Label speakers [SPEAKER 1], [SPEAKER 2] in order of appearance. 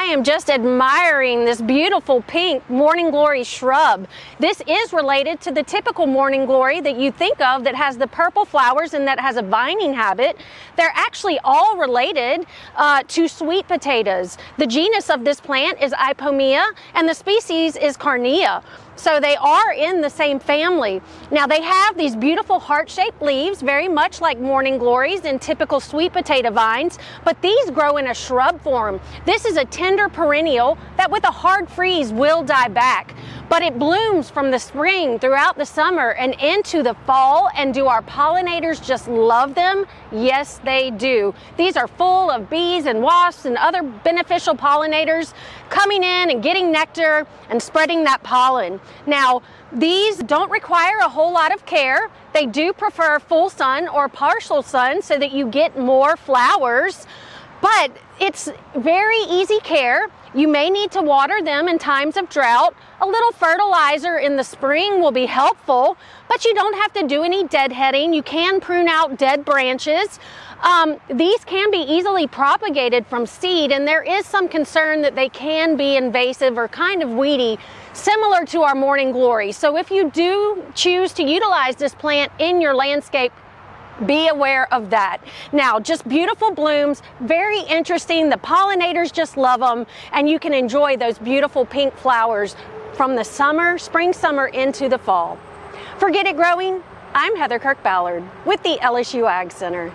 [SPEAKER 1] am just admiring this beautiful pink morning glory shrub. This is related to the typical morning glory that you think of that has the purple flowers and that has a vining habit. They're actually all related to sweet potatoes. The genus of this plant is Ipomea and the species is Carnea. So they are in the same family. Now they have these beautiful heart-shaped leaves, very much like morning glories and typical sweet potato vines, but these grow in a shrub form. This is a tender perennial that with a hard freeze will die back, but it blooms from the spring throughout the summer and into the fall. And do our pollinators just love them? Yes, they do. These are full of bees and wasps and other beneficial pollinators coming in and getting nectar and spreading that pollen. Now, these don't require a whole lot of care. They do prefer full sun or partial sun so that you get more flowers, but it's very easy care. You may need to water them in times of drought. A little fertilizer in the spring will be helpful, but you don't have to do any deadheading. You can prune out dead branches. These can be easily propagated from seed, and there is some concern that they can be invasive or kind of weedy, similar to our morning glory. So if you do choose to utilize this plant in your landscape, be aware of that. Now, just beautiful blooms, very interesting. The pollinators just love them, and you can enjoy those beautiful pink flowers from the summer, spring, summer into the fall. For Get It Growing, I'm Heather Kirk-Ballard with the LSU AgCenter.